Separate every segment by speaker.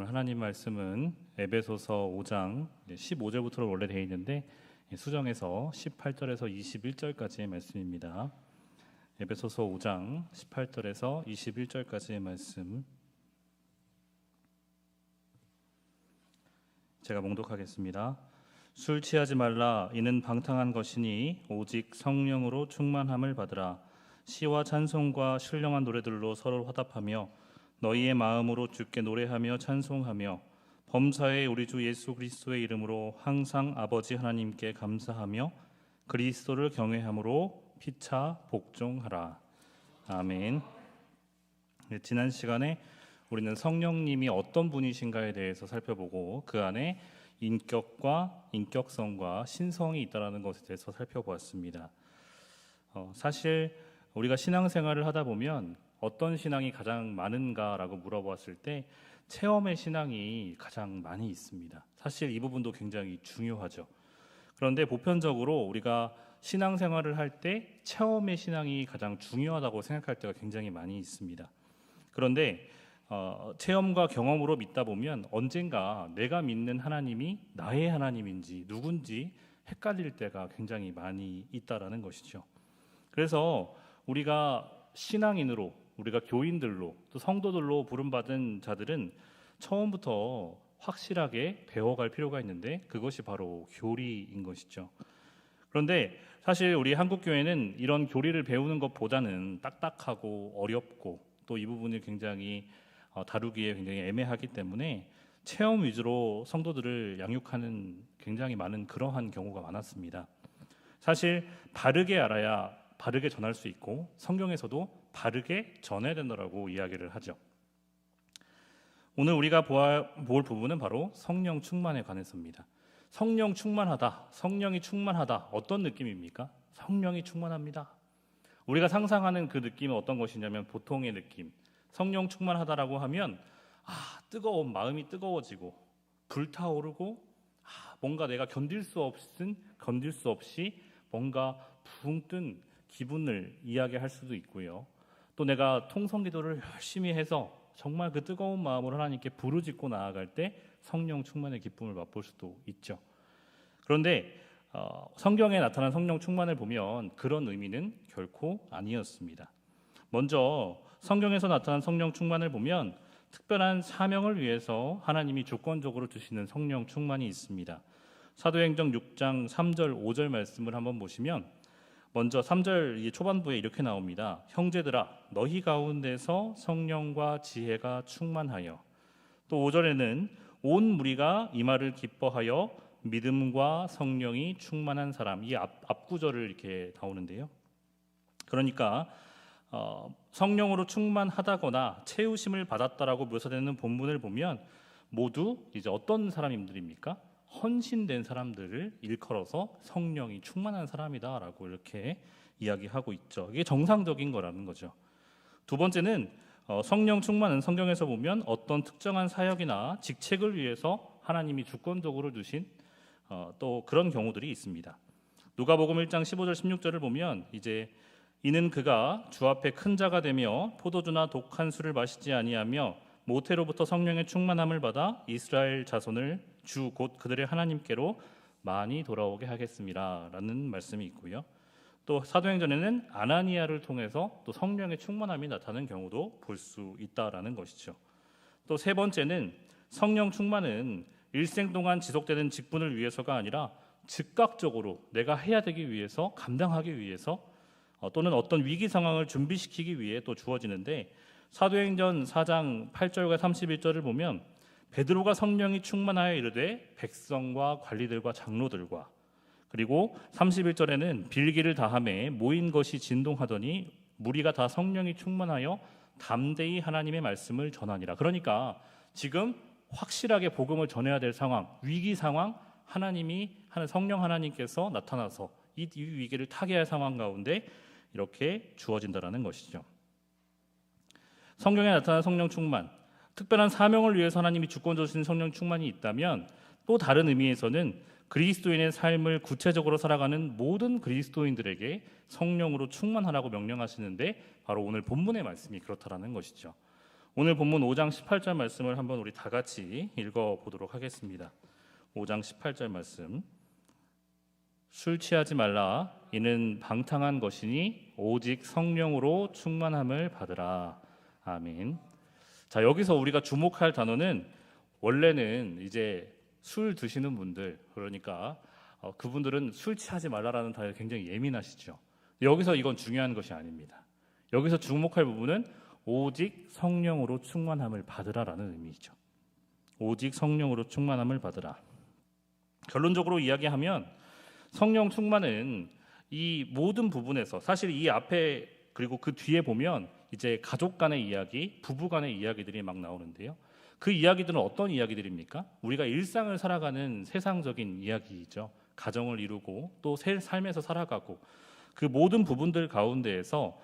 Speaker 1: 오늘 하나님 말씀은 에베소서 5장 15절부터 원래 되어 있는데 수정해서 18절에서 21절까지의 말씀입니다. 에베소서 5장 18절에서 21절까지의 말씀 제가 봉독하겠습니다. 술 취하지 말라. 이는 방탕한 것이니 오직 성령으로 충만함을 받으라. 시와 찬송과 신령한 노래들로 서로 화답하며 너희의 마음으로 주께 노래하며 찬송하며 범사에 우리 주 예수 그리스도의 이름으로 항상 아버지 하나님께 감사하며 그리스도를 경외함으로 피차 복종하라. 아멘. 지난 시간에 우리는 성령님이 어떤 분이신가에 대해서 살펴보고 그 안에 인격과 인격성과 신성이 있다는 것에 대해서 살펴보았습니다. 사실 우리가 신앙생활을 하다 보면 어떤 신앙이 가장 많은가라고 물어보았을 때 체험의 신앙이 가장 많이 있습니다. 사실 이 부분도 굉장히 중요하죠. 그런데 보편적으로 우리가 신앙생활을 할 때 체험의 신앙이 가장 중요하다고 생각할 때가 굉장히 많이 있습니다. 그런데 체험과 경험으로 믿다 보면 언젠가 내가 믿는 하나님이 나의 하나님인지 누군지 헷갈릴 때가 굉장히 많이 있다라는 것이죠. 그래서 우리가 신앙인으로, 우리가 교인들로, 또 성도들로 부름받은 자들은 처음부터 확실하게 배워갈 필요가 있는데 그것이 바로 교리인 것이죠. 그런데 사실 우리 한국교회는 이런 교리를 배우는 것보다는 딱딱하고 어렵고 또 이 부분이 굉장히 다루기에 굉장히 애매하기 때문에 체험 위주로 성도들을 양육하는 굉장히 많은 그러한 경우가 많았습니다. 사실 바르게 알아야 바르게 전할 수 있고 성경에서도 바르게 전해야 된다고 이야기를 하죠. 오늘 우리가 볼 부분은 바로 성령 충만에 관해서입니다. 성령 충만하다, 성령이 충만하다, 어떤 느낌입니까? 성령이 충만합니다. 우리가 상상하는 그 느낌은 어떤 것이냐면 보통의 느낌, 성령 충만하다라고 하면 뜨거운 마음이 뜨거워지고 불타오르고 뭔가 내가 견딜 수 없이 뭔가 붕 뜬 기분을 이야기할 수도 있고요. 또 내가 통성기도를 열심히 해서 정말 그 뜨거운 마음으로 하나님께 부르짖고 나아갈 때 성령 충만의 기쁨을 맛볼 수도 있죠. 그런데 성경에 나타난 성령 충만을 보면 그런 의미는 결코 아니었습니다. 먼저 성경에서 나타난 성령 충만을 보면 특별한 사명을 위해서 하나님이 주권적으로 주시는 성령 충만이 있습니다. 사도행전 6장 3절 5절 말씀을 한번 보시면 먼저 3절 초반부에 이렇게 나옵니다. 형제들아 너희 가운데서 성령과 지혜가 충만하여, 또 5절에는 온 무리가 이 말을 기뻐하여 믿음과 성령이 충만한 사람, 이 앞구절을 이렇게 나오는데요. 그러니까 성령으로 충만하다거나 채우심을 받았다라고 묘사되는 본문을 보면 모두 이제 어떤 사람들입니까? 헌신된 사람들을 일컬어서 성령이 충만한 사람이다라고 이렇게 이야기하고 있죠. 이게 정상적인 거라는 거죠. 두 번째는 성령 충만은 성경에서 보면 어떤 특정한 사역이나 직책을 위해서 하나님이 주권적으로 주신 또 그런 경우들이 있습니다. 누가복음 1장 15절 16절을 보면 이제 이는 그가 주 앞에 큰 자가 되며 포도주나 독한 술을 마시지 아니하며 모태로부터 성령의 충만함을 받아 이스라엘 자손을 주 곧 그들의 하나님께로 많이 돌아오게 하겠습니다 라는 말씀이 있고요. 또 사도행전에는 아나니아를 통해서 또 성령의 충만함이 나타나는 경우도 볼 수 있다라는 것이죠. 또 세 번째는 성령 충만은 일생 동안 지속되는 직분을 위해서가 아니라 즉각적으로 내가 해야 되기 위해서, 감당하기 위해서 또는 어떤 위기 상황을 준비시키기 위해 또 주어지는데 사도행전 4장 8절과 31절을 보면 베드로가 성령이 충만하여 이르되 백성과 관리들과 장로들과, 그리고 31절에는 빌기를 다하매 모인 것이 진동하더니 무리가 다 성령이 충만하여 담대히 하나님의 말씀을 전하니라. 그러니까 지금 확실하게 복음을 전해야 될 상황, 위기 상황, 성령 하나님께서 나타나서 이 위기를 타개할 상황 가운데 이렇게 주어진다라는 것이죠. 성경에 나타난 성령 충만, 특별한 사명을 위해서 하나님이 주권적으로 주신 성령 충만이 있다면 또 다른 의미에서는 그리스도인의 삶을 구체적으로 살아가는 모든 그리스도인들에게 성령으로 충만하라고 명령하시는데 바로 오늘 본문의 말씀이 그렇다라는 것이죠. 오늘 본문 5장 18절 말씀을 한번 우리 다 같이 읽어보도록 하겠습니다. 5장 18절 말씀. 술 취하지 말라. 이는 방탕한 것이니 오직 성령으로 충만함을 받으라. 아멘. 자, 여기서 우리가 주목할 단어는 원래는 이제 술 드시는 분들, 그러니까 그분들은 술 취하지 말라라는 단어에 굉장히 예민하시죠. 여기서 이건 중요한 것이 아닙니다. 여기서 주목할 부분은 오직 성령으로 충만함을 받으라라는 의미이죠. 오직 성령으로 충만함을 받으라. 결론적으로 이야기하면 성령 충만은 이 모든 부분에서, 사실 이 앞에 그리고 그 뒤에 보면 이제 가족 간의 이야기, 부부 간의 이야기들이 막 나오는데요. 그 이야기들은 어떤 이야기들입니까? 우리가 일상을 살아가는 세상적인 이야기이죠. 가정을 이루고 또 삶에서 살아가고 그 모든 부분들 가운데에서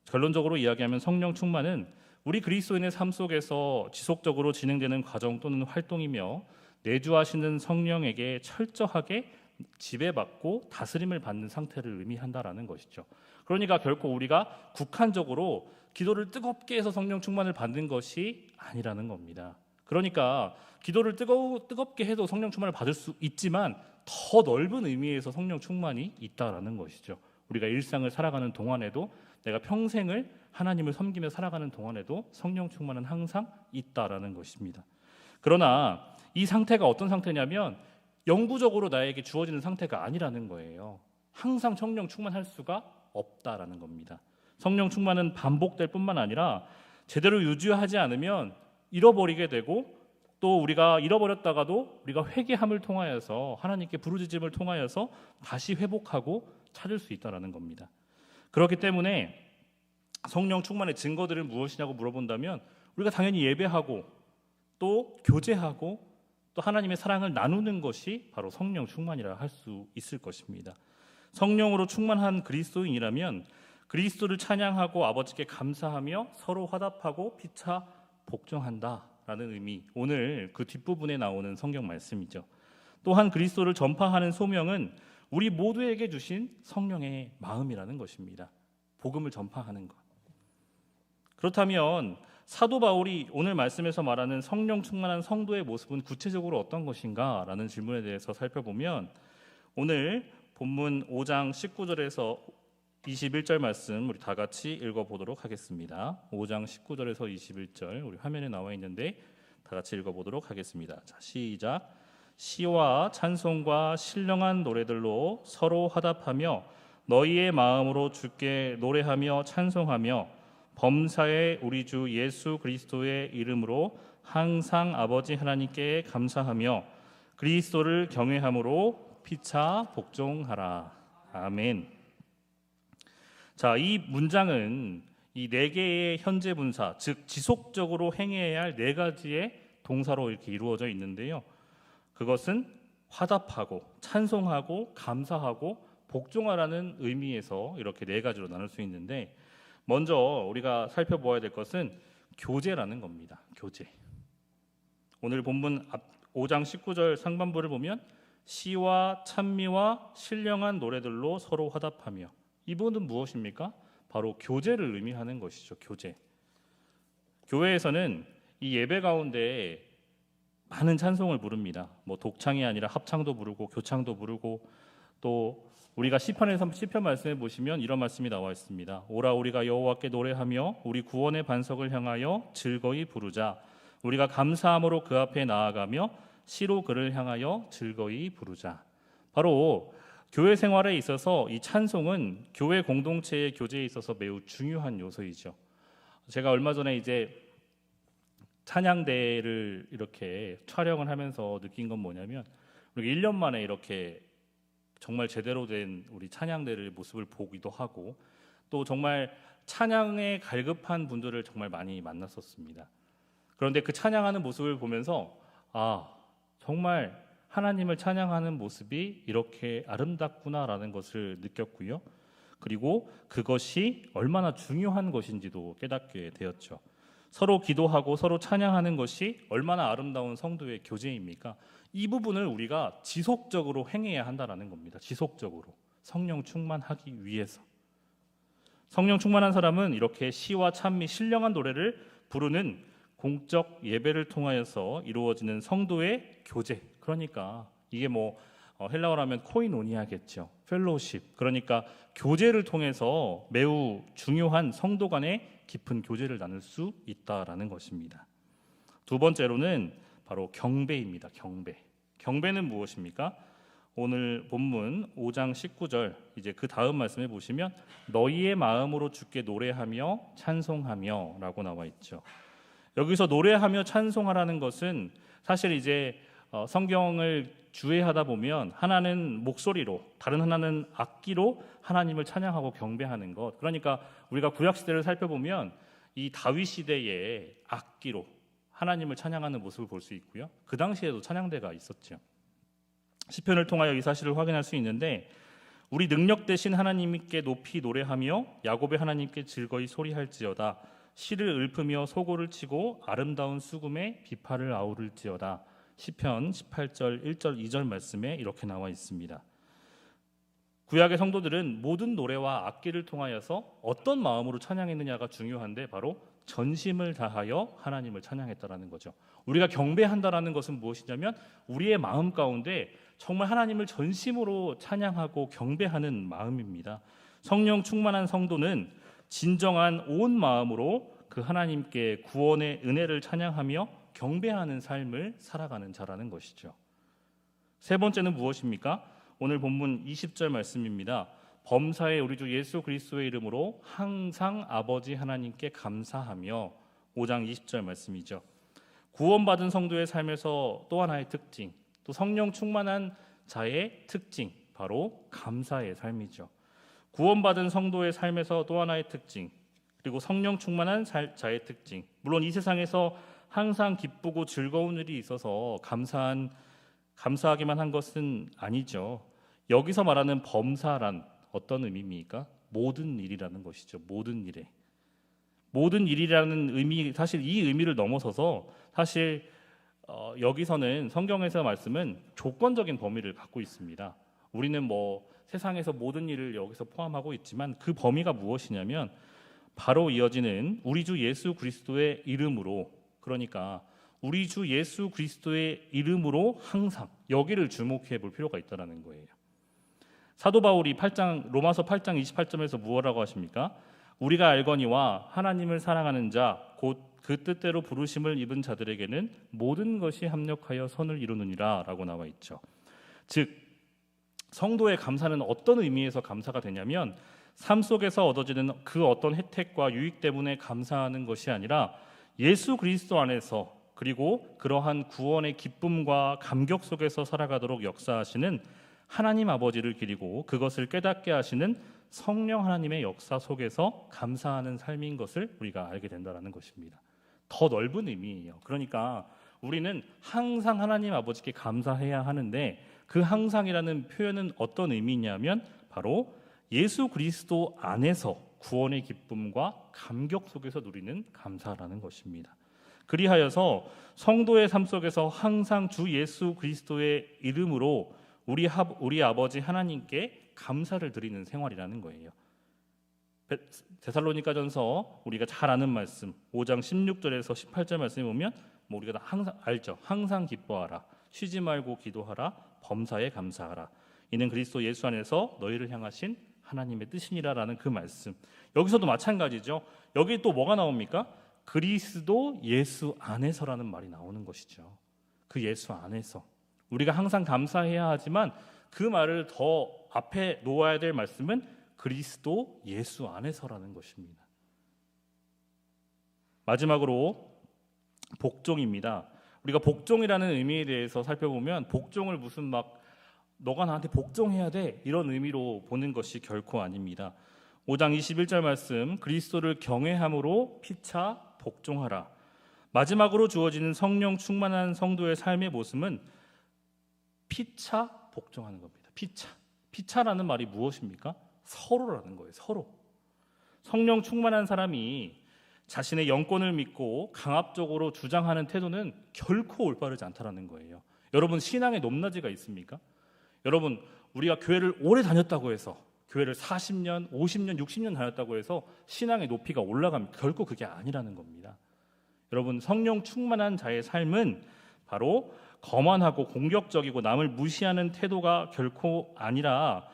Speaker 1: 결론적으로 이야기하면 성령 충만은 우리 그리스도인의 삶 속에서 지속적으로 진행되는 과정 또는 활동이며 내주하시는 성령에게 철저하게 지배받고 다스림을 받는 상태를 의미한다라는 것이죠. 그러니까 결코 우리가 국한적으로 기도를 뜨겁게 해서 성령 충만을 받는 것이 아니라는 겁니다. 그러니까 기도를 뜨겁게 해도 성령 충만을 받을 수 있지만 더 넓은 의미에서 성령 충만이 있다라는 것이죠. 우리가 일상을 살아가는 동안에도, 내가 평생을 하나님을 섬기며 살아가는 동안에도 성령 충만은 항상 있다라는 것입니다. 그러나 이 상태가 어떤 상태냐면 영구적으로 나에게 주어지는 상태가 아니라는 거예요. 항상 성령 충만할 수가 없다라는 겁니다. 성령 충만은 반복될 뿐만 아니라 제대로 유지하지 않으면 잃어버리게 되고, 또 우리가 잃어버렸다가도 우리가 회개함을 통하여서 하나님께 부르짖음을 통하여서 다시 회복하고 찾을 수 있다라는 겁니다. 그렇기 때문에 성령 충만의 증거들은 무엇이냐고 물어본다면 우리가 당연히 예배하고 또 교제하고 또 하나님의 사랑을 나누는 것이 바로 성령 충만이라 할 수 있을 것입니다. 성령으로 충만한 그리스도인이라면 그리스도를 찬양하고 아버지께 감사하며 서로 화답하고 피차 복종한다라는 의미, 오늘 그 뒷부분에 나오는 성경 말씀이죠. 또한 그리스도를 전파하는 소명은 우리 모두에게 주신 성령의 마음이라는 것입니다. 복음을 전파하는 것. 그렇다면 사도 바울이 오늘 말씀에서 말하는 성령 충만한 성도의 모습은 구체적으로 어떤 것인가? 라는 질문에 대해서 살펴보면 오늘 본문 5장 19절에서 21절 말씀 우리 다 같이 읽어보도록 하겠습니다. 5장 19절에서 21절 우리 화면에 나와 있는데 다 같이 읽어보도록 하겠습니다. 자, 시작. 시와 찬송과 신령한 노래들로 서로 화답하며 너희의 마음으로 주께 노래하며 찬송하며 범사의 우리 주 예수 그리스도의 이름으로 항상 아버지 하나님께 감사하며 그리스도를 경외함으로 피차 복종하라. 아멘. 자, 이 문장은 이 네 개의 현재 분사, 즉 지속적으로 행해야 할 네 가지의 동사로 이렇게 이루어져 있는데요. 그것은 화답하고 찬송하고 감사하고 복종하라는 의미에서 이렇게 네 가지로 나눌 수 있는데, 먼저 우리가 살펴보아야 될 것은 교제라는 겁니다. 교제. 오늘 본문 5장 19절 상반부를 보면 시와 찬미와 신령한 노래들로 서로 화답하며, 이 부분은 무엇입니까? 바로 교제를 의미하는 것이죠. 교제. 교회에서는 이 예배 가운데 많은 찬송을 부릅니다. 뭐 독창이 아니라 합창도 부르고 교창도 부르고, 또 우리가 시편에서 시편 말씀에 보시면 이런 말씀이 나와 있습니다. 오라 우리가 여호와께 노래하며 우리 구원의 반석을 향하여 즐거이 부르자. 우리가 감사함으로 그 앞에 나아가며 시로 그를 향하여 즐거이 부르자. 바로 교회 생활에 있어서 이 찬송은 교회 공동체의 교제에 있어서 매우 중요한 요소이죠. 제가 얼마 전에 이제 찬양대를 이렇게 촬영을 하면서 느낀 건 뭐냐면, 우리가 1년 만에 이렇게 정말 제대로 된 우리 찬양대의 모습을 보기도 하고, 또 정말 찬양에 갈급한 분들을 정말 많이 만났었습니다. 그런데 그 찬양하는 모습을 보면서 정말 하나님을 찬양하는 모습이 이렇게 아름답구나라는 것을 느꼈고요. 그리고 그것이 얼마나 중요한 것인지도 깨닫게 되었죠. 서로 기도하고 서로 찬양하는 것이 얼마나 아름다운 성도의 교제입니까? 이 부분을 우리가 지속적으로 행해야 한다는 겁니다. 지속적으로 성령 충만하기 위해서. 성령 충만한 사람은 이렇게 시와 찬미, 신령한 노래를 부르는 공적 예배를 통하여서 이루어지는 성도의 교제. 그러니까 이게 헬라어로 하면 코이노니아겠죠. 펠로우십. 그러니까 교제를 통해서 매우 중요한 성도 간의 깊은 교제를 나눌 수 있다라는 것입니다. 두 번째로는 바로 경배입니다. 경배는 무엇입니까? 오늘 본문 5장 19절 이제 그 다음 말씀에 보시면 너희의 마음으로 주께 노래하며 찬송하며 라고 나와 있죠. 여기서 노래하며 찬송하라는 것은 사실 이제 성경을 주의하다 보면 하나는 목소리로, 다른 하나는 악기로 하나님을 찬양하고 경배하는 것. 그러니까 우리가 구약 시대를 살펴보면 이 다윗 시대의 악기로 하나님을 찬양하는 모습을 볼 수 있고요. 그 당시에도 찬양대가 있었죠. 시편을 통하여 이 사실을 확인할 수 있는데 우리 능력 되신 하나님께 높이 노래하며 야곱의 하나님께 즐거이 소리할지어다. 시를 읊으며 소고를 치고 아름다운 수금에 비파를 아우를지어다. 시편 18절 1절 2절 말씀에 이렇게 나와 있습니다. 구약의 성도들은 모든 노래와 악기를 통하여서 어떤 마음으로 찬양했느냐가 중요한데 바로 전심을 다하여 하나님을 찬양했다라는 거죠. 우리가 경배한다라는 것은 무엇이냐면 우리의 마음 가운데 정말 하나님을 전심으로 찬양하고 경배하는 마음입니다. 성령 충만한 성도는 진정한 온 마음으로 그 하나님께 구원의 은혜를 찬양하며 경배하는 삶을 살아가는 자라는 것이죠. 세 번째는 무엇입니까? 오늘 본문 20절 말씀입니다. 범사에 우리 주 예수 그리스도의 이름으로 항상 아버지 하나님께 감사하며 5장 20절 말씀이죠. 구원받은 성도의 삶에서 또 하나의 특징, 또 성령 충만한 자의 특징, 바로 감사의 삶이죠. 구원받은 성도의 삶에서 또 하나의 특징, 그리고 성령 충만한 자의 특징. 물론 이 세상에서 항상 기쁘고 즐거운 일이 있어서 감사하기만 한 것은 아니죠. 여기서 말하는 범사란 어떤 의미입니까? 모든 일이라는 것이죠. 모든 일에. 모든 일이라는 의미, 사실 이 의미를 넘어서서 사실 여기서는 성경에서 말씀은 조건적인 범위를 갖고 있습니다. 우리는 세상에서 모든 일을 여기서 포함하고 있지만 그 범위가 무엇이냐면 바로 이어지는 우리 주 예수 그리스도의 이름으로, 그러니까 우리 주 예수 그리스도의 이름으로 항상, 여기를 주목해 볼 필요가 있다는 거예요. 사도 바울이 로마서 8장 28절에서 무엇이라고 하십니까? 우리가 알거니와 하나님을 사랑하는 자 곧 그 뜻대로 부르심을 입은 자들에게는 모든 것이 합력하여 선을 이루느니라 라고 나와 있죠. 즉 성도의 감사는 어떤 의미에서 감사가 되냐면 삶 속에서 얻어지는 그 어떤 혜택과 유익 때문에 감사하는 것이 아니라 예수 그리스도 안에서, 그리고 그러한 구원의 기쁨과 감격 속에서 살아가도록 역사하시는 하나님 아버지를 기리고 그것을 깨닫게 하시는 성령 하나님의 역사 속에서 감사하는 삶인 것을 우리가 알게 된다는 것입니다. 더 넓은 의미예요. 그러니까 우리는 항상 하나님 아버지께 감사해야 하는데 그 항상이라는 표현은 어떤 의미냐면 바로 예수 그리스도 안에서 구원의 기쁨과 감격 속에서 누리는 감사라는 것입니다. 그리하여서 성도의 삶 속에서 항상 주 예수 그리스도의 이름으로 우리 아버지 하나님께 감사를 드리는 생활이라는 거예요. 데살로니가전서 우리가 잘 아는 말씀 5장 16절에서 18절 말씀에 보면 우리가 다 항상 알죠. 항상 기뻐하라, 쉬지 말고 기도하라, 범사에 감사하라. 이는 그리스도 예수 안에서 너희를 향하신 하나님의 뜻이니라라는 그 말씀. 여기서도 마찬가지죠. 여기 또 뭐가 나옵니까? 그리스도 예수 안에서라는 말이 나오는 것이죠. 그 예수 안에서 우리가 항상 감사해야 하지만 그 말을 더 앞에 놓아야 될 말씀은 그리스도 예수 안에서라는 것입니다. 마지막으로 복종입니다. 우리가 복종이라는 의미에 대해서 살펴보면 복종을 무슨 너가 나한테 복종해야 돼 이런 의미로 보는 것이 결코 아닙니다. 5장 21절 말씀, 그리스도를 경외함으로 피차 복종하라. 마지막으로 주어지는 성령 충만한 성도의 삶의 모습은 피차 복종하는 겁니다. 피차라는 말이 무엇입니까? 서로라는 거예요. 서로. 성령 충만한 사람이 자신의 영권을 믿고 강압적으로 주장하는 태도는 결코 올바르지 않다라는 거예요. 여러분, 신앙의 높낮이가 있습니까? 여러분, 우리가 교회를 오래 다녔다고 해서, 교회를 40년, 50년, 60년 다녔다고 해서 신앙의 높이가 올라가면 결코 그게 아니라는 겁니다. 여러분, 성령 충만한 자의 삶은 바로 거만하고 공격적이고 남을 무시하는 태도가 결코 아니라,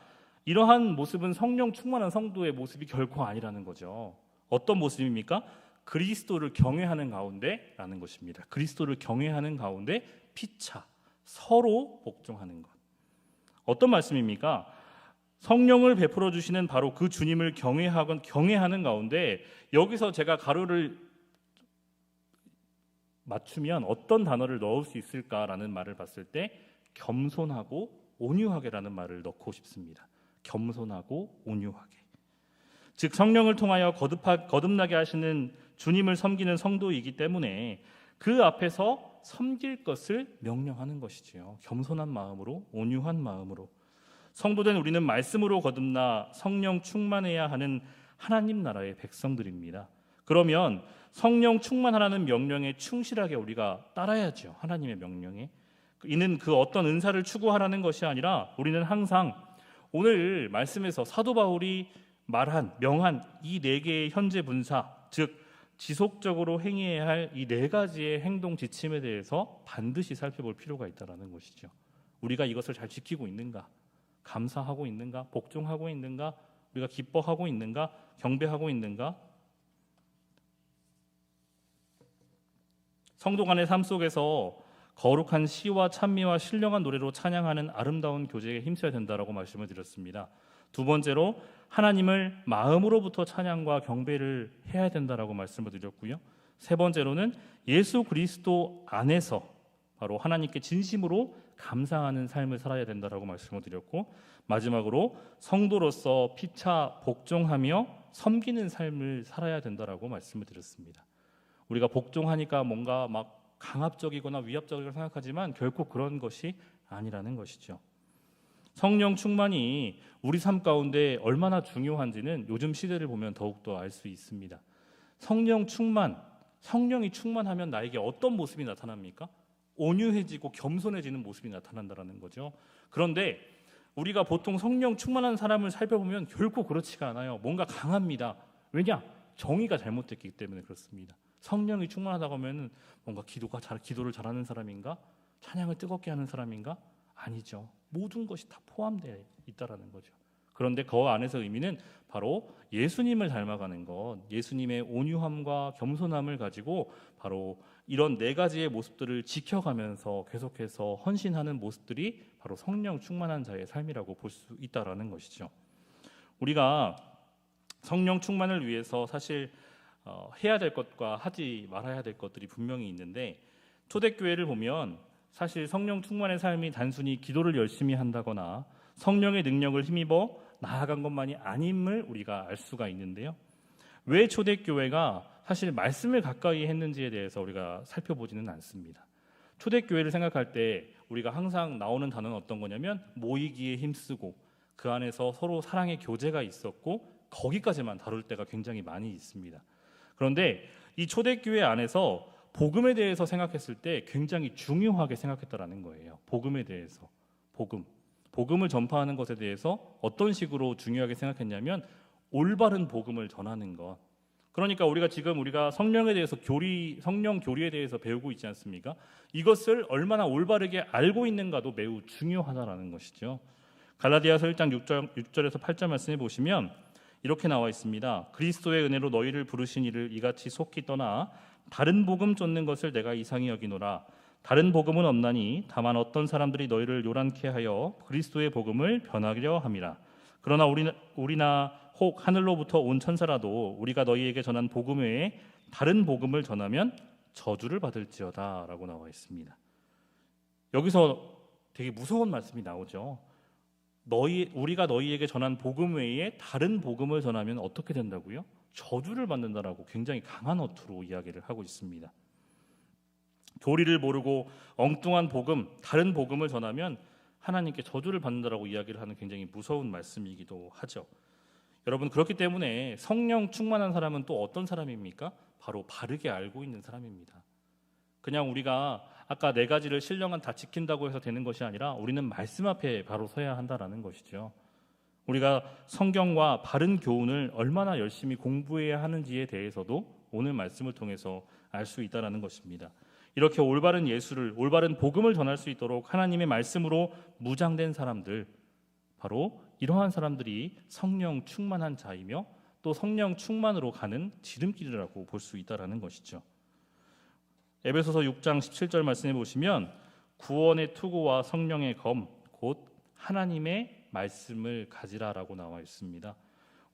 Speaker 1: 이러한 모습은 성령 충만한 성도의 모습이 결코 아니라는 거죠. 어떤 모습입니까? 그리스도를 경외하는 가운데라는 것입니다. 그리스도를 경외하는 가운데 피차 서로 복종하는 것. 어떤 말씀입니까? 성령을 베풀어 주시는 바로 그 주님을 경외하는 가운데, 여기서 제가 가로를 맞추면 어떤 단어를 넣을 수 있을까라는 말을 봤을 때 겸손하고 온유하게라는 말을 넣고 싶습니다. 겸손하고 온유하게. 즉 성령을 통하여 거듭나게 하시는 주님을 섬기는 성도이기 때문에 그 앞에서 섬길 것을 명령하는 것이지요. 겸손한 마음으로, 온유한 마음으로. 성도된 우리는 말씀으로 거듭나 성령 충만해야 하는 하나님 나라의 백성들입니다. 그러면 성령 충만하라는 명령에 충실하게 우리가 따라야죠. 하나님의 명령에. 이는 그 어떤 은사를 추구하라는 것이 아니라 우리는 항상 오늘 말씀에서 사도 바울이 명한 이 네 개의 현재 분사, 즉 지속적으로 행해야 할 이 네 가지의 행동 지침에 대해서 반드시 살펴볼 필요가 있다는 것이죠. 우리가 이것을 잘 지키고 있는가? 감사하고 있는가? 복종하고 있는가? 우리가 기뻐하고 있는가? 경배하고 있는가? 성도 간의 삶 속에서 거룩한 시와 찬미와 신령한 노래로 찬양하는 아름다운 교제에 힘써야 된다라고 말씀을 드렸습니다. 두 번째로 하나님을 마음으로부터 찬양과 경배를 해야 된다라고 말씀을 드렸고요. 세 번째로는 예수 그리스도 안에서 바로 하나님께 진심으로 감사하는 삶을 살아야 된다라고 말씀을 드렸고, 마지막으로 성도로서 피차 복종하며 섬기는 삶을 살아야 된다라고 말씀을 드렸습니다. 우리가 복종하니까 뭔가 막 강압적이거나 위압적이라고 생각하지만 결코 그런 것이 아니라는 것이죠. 성령 충만이 우리 삶 가운데 얼마나 중요한지는 요즘 시대를 보면 더욱더 알 수 있습니다. 성령이 충만하면 나에게 어떤 모습이 나타납니까? 온유해지고 겸손해지는 모습이 나타난다는 거죠. 그런데 우리가 보통 성령 충만한 사람을 살펴보면 결코 그렇지가 않아요. 뭔가 강합니다. 왜냐? 정의가 잘못됐기 때문에 그렇습니다. 성령이 충만하다고 하면 뭔가 기도를 잘하는 사람인가? 찬양을 뜨겁게 하는 사람인가? 아니죠. 모든 것이 다 포함되어 있다라는 거죠. 그런데 그 안에서 의미는 바로 예수님을 닮아가는 것, 예수님의 온유함과 겸손함을 가지고 바로 이런 네 가지의 모습들을 지켜가면서 계속해서 헌신하는 모습들이 바로 성령 충만한 자의 삶이라고 볼 수 있다라는 것이죠. 우리가 성령 충만을 위해서 사실 해야 될 것과 하지 말아야 될 것들이 분명히 있는데, 초대교회를 보면 사실 성령 충만의 삶이 단순히 기도를 열심히 한다거나 성령의 능력을 힘입어 나아간 것만이 아님을 우리가 알 수가 있는데요. 왜 초대교회가 사실 말씀을 가까이 했는지에 대해서 우리가 살펴보지는 않습니다. 초대교회를 생각할 때 우리가 항상 나오는 단어는 어떤 거냐면 모이기에 힘쓰고 그 안에서 서로 사랑의 교제가 있었고 거기까지만 다룰 때가 굉장히 많이 있습니다. 그런데 이 초대교회 안에서 복음에 대해서 생각했을 때 굉장히 중요하게 생각했다라는 거예요. 복음에 대해서. 복음을 전파하는 것에 대해서 어떤 식으로 중요하게 생각했냐면 올바른 복음을 전하는 것. 그러니까 우리가 성령에 대해서 성령 교리에 대해서 배우고 있지 않습니까? 이것을 얼마나 올바르게 알고 있는가도 매우 중요하다라는 것이죠. 갈라디아서 1장 6절에서 8절 말씀해 보시면 이렇게 나와 있습니다. 그리스도의 은혜로 너희를 부르신 이를 이같이 속히 떠나 다른 복음 쫓는 것을 내가 이상히 여기노라. 다른 복음은 없나니 다만 어떤 사람들이 너희를 요란케 하여 그리스도의 복음을 변하려 함이라. 그러나 우리나 혹 하늘로부터 온 천사라도 우리가 너희에게 전한 복음 외에 다른 복음을 전하면 저주를 받을지어다 라고 나와 있습니다. 여기서 되게 무서운 말씀이 나오죠. 우리가 너희에게 전한 복음 외에 다른 복음을 전하면 어떻게 된다고요? 저주를 받는다라고 굉장히 강한 어투로 이야기를 하고 있습니다. 교리를 모르고 엉뚱한 복음, 다른 복음을 전하면 하나님께 저주를 받는다라고 이야기를 하는 굉장히 무서운 말씀이기도 하죠. 여러분, 그렇기 때문에 성령 충만한 사람은 또 어떤 사람입니까? 바로 바르게 알고 있는 사람입니다. 그냥 우리가 아까 네 가지를 신령한 다 지킨다고 해서 되는 것이 아니라 우리는 말씀 앞에 바로 서야 한다라는 것이죠. 우리가 성경과 바른 교훈을 얼마나 열심히 공부해야 하는지에 대해서도 오늘 말씀을 통해서 알 수 있다라는 것입니다. 이렇게 올바른 예수를, 올바른 복음을 전할 수 있도록 하나님의 말씀으로 무장된 사람들, 바로 이러한 사람들이 성령 충만한 자이며 또 성령 충만으로 가는 지름길이라고 볼 수 있다라는 것이죠. 에베소서 6장 17절 말씀해 보시면 구원의 투구와 성령의 검, 곧 하나님의 말씀을 가지라라고 나와 있습니다.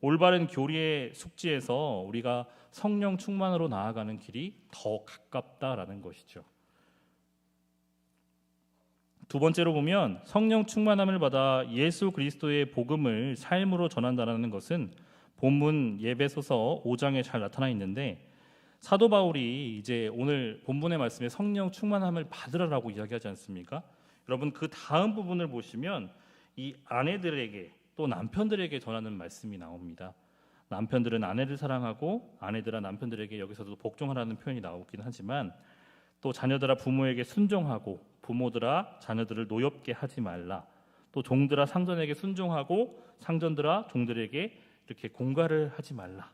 Speaker 1: 올바른 교리의 숙지에서 우리가 성령 충만으로 나아가는 길이 더 가깝다라는 것이죠. 두 번째로 보면 성령 충만함을 받아 예수 그리스도의 복음을 삶으로 전한다는 것은 본문 에베소서 5장에 잘 나타나 있는데, 사도 바울이 이제 오늘 본문의 말씀에 성령 충만함을 받으라라고 이야기하지 않습니까? 여러분, 그 다음 부분을 보시면 이 아내들에게 또 남편들에게 전하는 말씀이 나옵니다. 남편들은 아내를 사랑하고 아내들아 남편들에게, 여기서도 복종하라는 표현이 나오긴 하지만, 또 자녀들아 부모에게 순종하고 부모들아 자녀들을 노엽게 하지 말라. 또 종들아 상전에게 순종하고 상전들아 종들에게 이렇게 공갈을 하지 말라.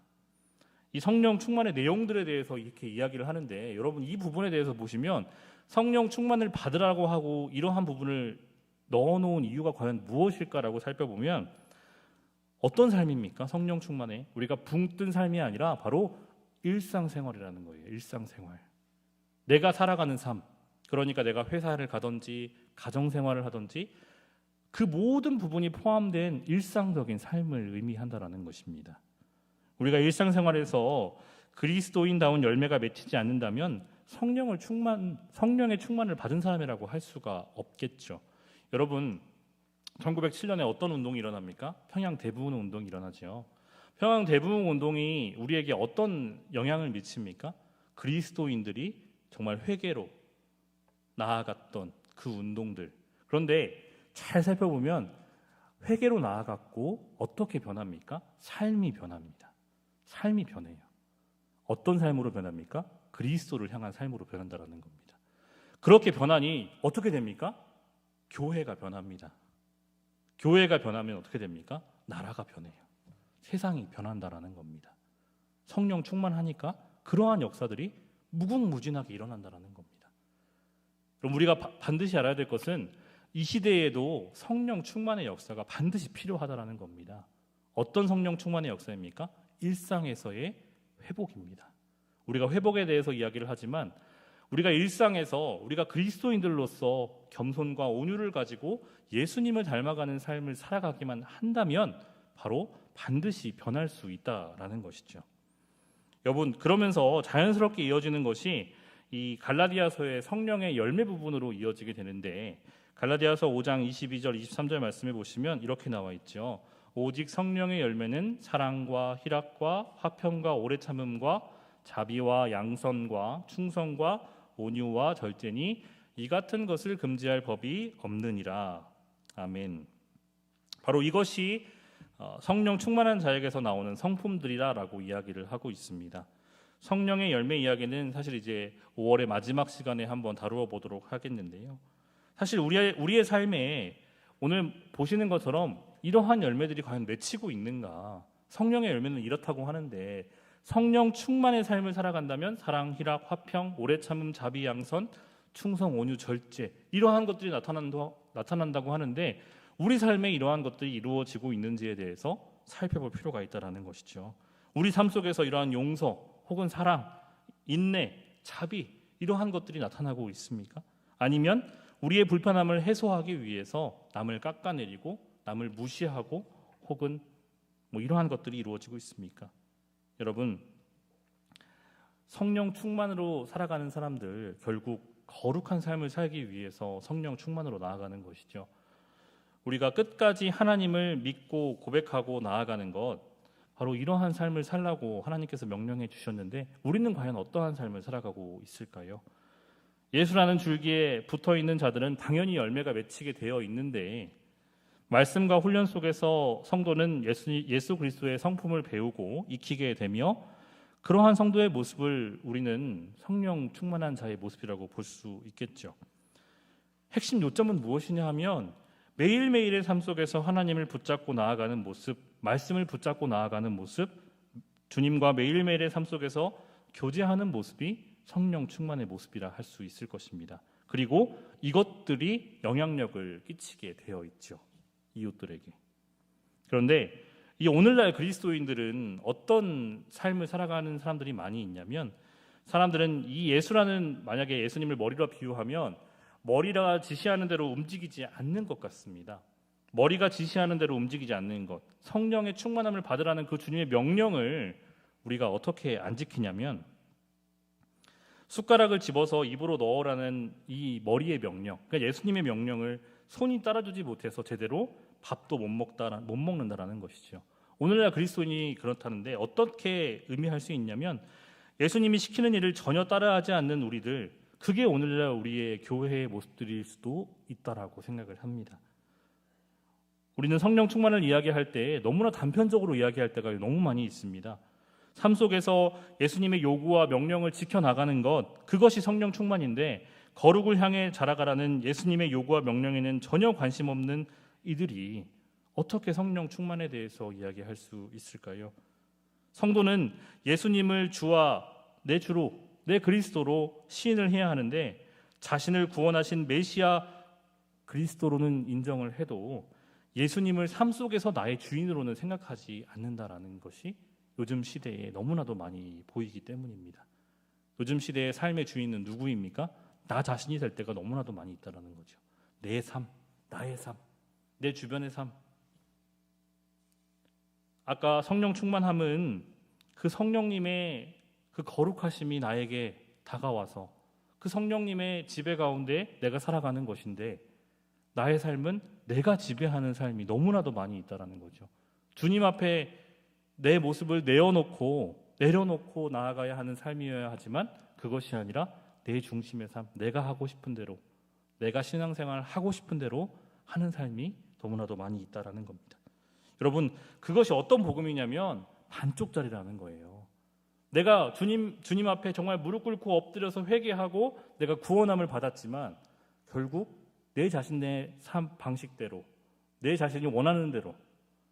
Speaker 1: 이 성령 충만의 내용들에 대해서 이렇게 이야기를 하는데, 여러분 이 부분에 대해서 보시면 성령 충만을 받으라고 하고 이러한 부분을 넣어놓은 이유가 과연 무엇일까라고 살펴보면 어떤 삶입니까? 성령 충만에 우리가 붕 뜬 삶이 아니라 바로 일상생활이라는 거예요. 일상생활. 내가 살아가는 삶, 그러니까 내가 회사를 가든지 가정생활을 하든지 그 모든 부분이 포함된 일상적인 삶을 의미한다라는 것입니다. 우리가 일상생활에서 그리스도인다운 열매가 맺히지 않는다면 성령의 충만을 받은 사람이라고 할 수가 없겠죠. 여러분, 1907년에 어떤 운동이 일어납니까? 평양 대부흥 운동이 일어나죠. 평양 대부흥 운동이 우리에게 어떤 영향을 미칩니까? 그리스도인들이 정말 회개로 나아갔던 그 운동들. 그런데 잘 살펴보면 회개로 나아갔고 어떻게 변합니까? 삶이 변합니다. 삶이 변해요. 어떤 삶으로 변합니까? 그리스도를 향한 삶으로 변한다는 겁니다. 그렇게 변하니 어떻게 됩니까? 교회가 변합니다. 교회가 변하면 어떻게 됩니까? 나라가 변해요. 세상이 변한다라는 겁니다. 성령 충만하니까 그러한 역사들이 무궁무진하게 일어난다라는 겁니다. 그럼 우리가 반드시 알아야 될 것은 이 시대에도 성령 충만의 역사가 반드시 필요하다라는 겁니다. 어떤 성령 충만의 역사입니까? 일상에서의 회복입니다. 우리가 회복에 대해서 이야기를 하지만 우리가 일상에서 우리가 그리스도인들로서 겸손과 온유를 가지고 예수님을 닮아가는 삶을 살아가기만 한다면 바로 반드시 변할 수 있다라는 것이죠. 여러분, 그러면서 자연스럽게 이어지는 것이 이 갈라디아서의 성령의 열매 부분으로 이어지게 되는데, 갈라디아서 5장 22절 23절 말씀해 보시면 이렇게 나와 있죠. 오직 성령의 열매는 사랑과 희락과 화평과 오래 참음과 자비와 양선과 충성과 온유와 절제니 이 같은 것을 금지할 법이 없느니라. 아멘. 바로 이것이 성령 충만한 자에게서 나오는 성품들이라고 이야기를 하고 있습니다. 성령의 열매 이야기는 사실 이제 5월의 마지막 시간에 한번 다루어 보도록 하겠는데요. 사실 우리의 삶에 오늘 보시는 것처럼 이러한 열매들이 과연 맺히고 있는가? 성령의 열매는 이렇다고 하는데 성령 충만의 삶을 살아간다면 사랑, 희락, 화평, 오래 참음, 자비, 양선, 충성, 온유, 절제 이러한 것들이 나타난다고 하는데 우리 삶에 이러한 것들이 이루어지고 있는지에 대해서 살펴볼 필요가 있다는 것이죠. 우리 삶 속에서 이러한 용서 혹은 사랑, 인내, 자비 이러한 것들이 나타나고 있습니까? 아니면 우리의 불편함을 해소하기 위해서 남을 깎아내리고 남을 무시하고 혹은 이러한 것들이 이루어지고 있습니까? 여러분, 성령 충만으로 살아가는 사람들 결국 거룩한 삶을 살기 위해서 성령 충만으로 나아가는 것이죠. 우리가 끝까지 하나님을 믿고 고백하고 나아가는 것, 바로 이러한 삶을 살라고 하나님께서 명령해 주셨는데 우리는 과연 어떠한 삶을 살아가고 있을까요? 예수라는 줄기에 붙어있는 자들은 당연히 열매가 맺히게 되어 있는데 말씀과 훈련 속에서 성도는 예수 그리스도의 성품을 배우고 익히게 되며 그러한 성도의 모습을 우리는 성령 충만한 자의 모습이라고 볼 수 있겠죠. 핵심 요점은 무엇이냐 하면 매일매일의 삶 속에서 하나님을 붙잡고 나아가는 모습, 말씀을 붙잡고 나아가는 모습, 주님과 매일매일의 삶 속에서 교제하는 모습이 성령 충만의 모습이라 할 수 있을 것입니다. 그리고 이것들이 영향력을 끼치게 되어 있죠. 이웃들에게. 그런데 이 오늘날 그리스도인들은 어떤 삶을 살아가는 사람들이 많이 있냐면, 사람들은 이 예수라는, 만약에 예수님을 머리로 비유하면 머리가 지시하는 대로 움직이지 않는 것 같습니다. 머리가 지시하는 대로 움직이지 않는 것, 성령의 충만함을 받으라는 그 주님의 명령을 우리가 어떻게 안 지키냐면, 숟가락을 집어서 입으로 넣으라는 이 머리의 명령, 그러니까 예수님의 명령을 손이 따라주지 못해서 제대로 밥도 못 먹는다라는 것이죠. 오늘날 그리스도인이 그렇다는데 어떻게 의미할 수 있냐면, 예수님이 시키는 일을 전혀 따라하지 않는 우리들, 그게 오늘날 우리의 교회의 모습들일 수도 있다라고 생각을 합니다. 우리는 성령 충만을 이야기할 때 너무나 단편적으로 이야기할 때가 너무 많이 있습니다. 삶 속에서 예수님의 요구와 명령을 지켜나가는 것, 그것이 성령 충만인데, 거룩을 향해 자라가라는 예수님의 요구와 명령에는 전혀 관심 없는 이들이 어떻게 성령 충만에 대해서 이야기할 수 있을까요? 성도는 예수님을 주와 내 주로, 내 그리스도로 시인을 해야 하는데, 자신을 구원하신 메시아 그리스도로는 인정을 해도 예수님을 삶 속에서 나의 주인으로는 생각하지 않는다라는 것이 요즘 시대에 너무나도 많이 보이기 때문입니다. 요즘 시대의 삶의 주인은 누구입니까? 나 자신이 될 때가 너무나도 많이 있다라는 거죠. 내 삶, 나의 삶, 내 주변의 삶. 아까 성령 충만함은 그 성령님의 그 거룩하심이 나에게 다가와서 그 성령님의 지배 가운데 내가 살아가는 것인데, 나의 삶은 내가 지배하는 삶이 너무나도 많이 있다라는 거죠. 주님 앞에 내 모습을 내려놓고 나아가야 하는 삶이어야 하지만, 그것이 아니라 내 중심의 삶, 내가 하고 싶은 대로, 내가 신앙생활을 하고 싶은 대로 하는 삶이 너무나도 많이 있다라는 겁니다. 여러분, 그것이 어떤 복음이냐면 반쪽짜리라는 거예요. 내가 주님 앞에 정말 무릎 꿇고 엎드려서 회개하고 내가 구원함을 받았지만, 결국 내 자신의 삶 방식대로, 내 자신이 원하는 대로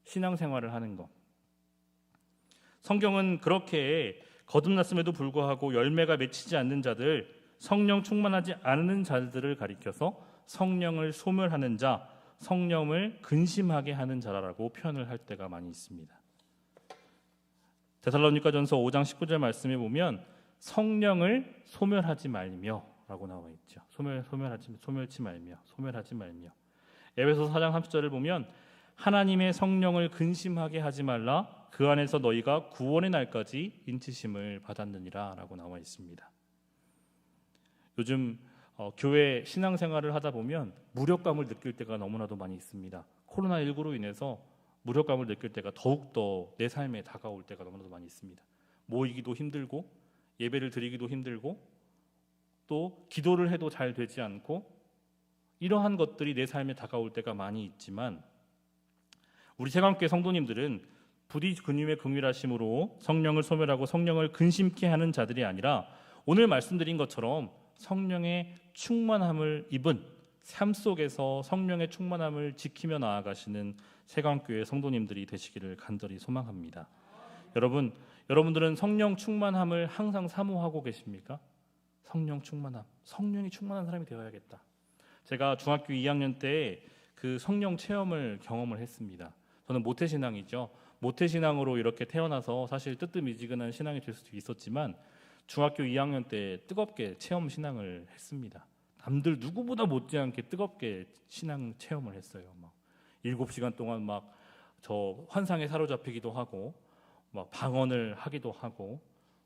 Speaker 1: 신앙생활을 하는 것. 성경은 그렇게 거듭났음에도 불구하고 열매가 맺히지 않는 자들, 성령 충만하지 않은 자들을 가리켜서 성령을 소멸하는 자, 성령을 근심하게 하는 자라고 표현을 할 때가 많이 있습니다. 데살로니가전서 5장 19절 말씀에 보면 성령을 소멸하지 말며 라고 나와 있죠. 소멸치 말며. 에베소서 4장 30절을 보면 하나님의 성령을 근심하게 하지 말라, 그 안에서 너희가 구원의 날까지 인치심을 받았느니라 라고 나와 있습니다. 요즘 교회 신앙생활을 하다 보면 무력감을 느낄 때가 너무나도 많이 있습니다. 코로나19로 인해서 무력감을 느낄 때가 더욱더 내 삶에 다가올 때가 너무나도 많이 있습니다. 모이기도 힘들고, 예배를 드리기도 힘들고, 또 기도를 해도 잘 되지 않고, 이러한 것들이 내 삶에 다가올 때가 많이 있지만, 우리 새감교회 성도님들은 부디 주님의 긍휼하심으로 성령을 소멸하고 성령을 근심케 하는 자들이 아니라, 오늘 말씀드린 것처럼 성령의 충만함을 입은 삶 속에서 성령의 충만함을 지키며 나아가시는 새감교회 성도님들이 되시기를 간절히 소망합니다. 여러분들은 성령 충만함을 항상 사모하고 계십니까? 성령 충만함, 성령이 충만한 사람이 되어야겠다. 제가 중학교 2학년 때 그 성령 체험을 경험을 했습니다. 저는 모태신앙이죠. 모태신앙으로 이렇게 태어나서 사실 뜨뜻미지근한 신앙이 될 수도 있었지만, 중학교 2학년 때 뜨겁게 체험 신앙을 했습니다. 남들 누구보다 못지않게 뜨겁게 신앙 체험을 했어요. 막 7시간 동안 막 저 환상에 사로잡히기도 하고, 막 방언을 하기도 하고,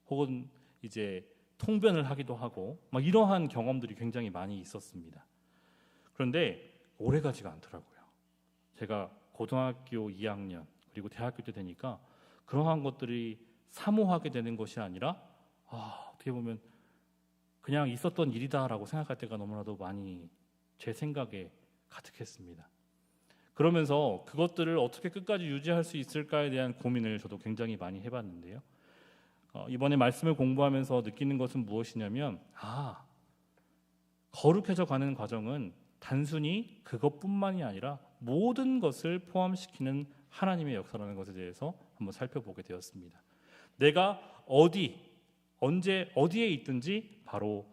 Speaker 1: 혹은 이제 통변을 하기도 하고, 막 이러한 경험들이 굉장히 많이 있었습니다. 그런데 오래가지가 않더라고요. 제가 고등학교 2학년 그리고 대학교 때 되니까 그러한 것들이 사모하게 되는 것이 아니라, 어떻게 보면 그냥 있었던 일이다라고 생각할 때가 너무나도 많이 제 생각에 가득했습니다. 그러면서 그것들을 어떻게 끝까지 유지할 수 있을까에 대한 고민을 저도 굉장히 많이 해봤는데요. 이번에 말씀을 공부하면서 느끼는 것은 무엇이냐면, 거룩해져 가는 과정은 단순히 그것뿐만이 아니라 모든 것을 포함시키는 하나님의 역사라는 것에 대해서 한번 살펴보게 되었습니다. 내가 어디, 언제 어디에 있든지 바로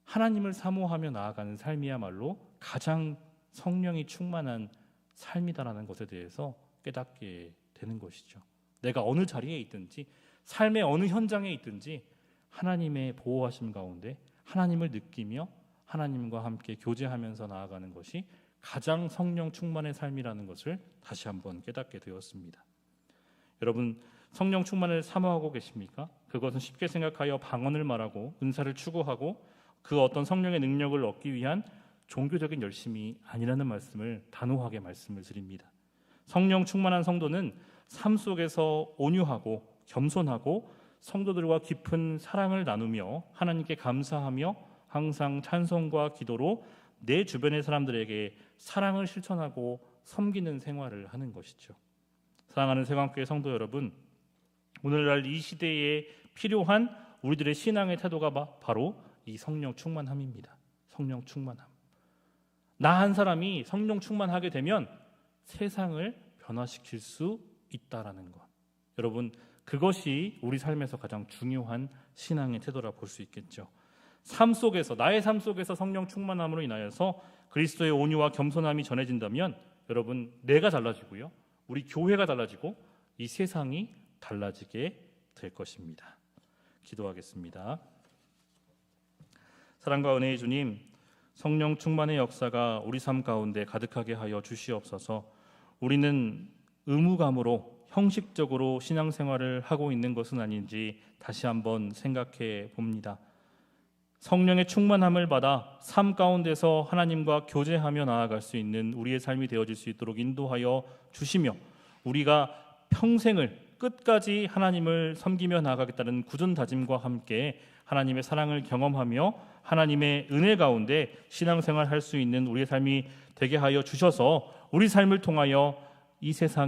Speaker 1: 하나님을 사모하며 나아가는 삶이야말로 가장 성령이 충만한 삶이다라는 것에 대해서 깨닫게 되는 것이죠. 내가 어느 자리에 있든지 삶의 어느 현장에 있든지 하나님의 보호하심 가운데 하나님을 느끼며 하나님과 함께 교제하면서 나아가는 것이 가장 성령 충만의 삶이라는 것을 다시 한번 깨닫게 되었습니다. 여러분, 성령 충만을 사모하고 계십니까? 그것은 쉽게 생각하여 방언을 말하고 은사를 추구하고 그 어떤 성령의 능력을 얻기 위한 종교적인 열심이 아니라는 말씀을 단호하게 말씀을 드립니다. 성령 충만한 성도는 삶 속에서 온유하고 겸손하고 성도들과 깊은 사랑을 나누며 하나님께 감사하며 항상 찬송과 기도로 내 주변의 사람들에게 사랑을 실천하고 섬기는 생활을 하는 것이죠. 사랑하는 세관교회 성도 여러분, 오늘날 이 시대에 필요한 우리들의 신앙의 태도가 바로 이 성령 충만함입니다. 성령 충만함. 나 한 사람이 성령 충만하게 되면 세상을 변화시킬 수 있다라는 것. 여러분, 그것이 우리 삶에서 가장 중요한 신앙의 태도라 볼 수 있겠죠. 삶 속에서, 나의 삶 속에서 성령 충만함으로 인하여서 그리스도의 온유와 겸손함이 전해진다면 여러분, 내가 달라지고요, 우리 교회가 달라지고 이 세상이 달라지게 될 것입니다. 기도하겠습니다. 사랑과 은혜의 주님, 성령 충만의 역사가 우리 삶 가운데 가득하게 하여 주시옵소서. 우리는 의무감으로 형식적으로 신앙생활을 하고 있는 것은 아닌지 다시 한번 생각해 봅니다. 성령의 충만함을 받아 삶 가운데서 하나님과 교제하며 나아갈 수 있는 우리의 삶이 되어질 수 있도록 인도하여 주시며 우리가 평생을 끝까지 하나님을 섬기며 나아가겠다는 굳은 다짐과 함께 하나님의 사랑을 경험하며 하나님의 은혜 가운데 신앙생활할 수 있는 우리의 삶이 되게 하여 주셔서 우리 삶을 통하여 이 세상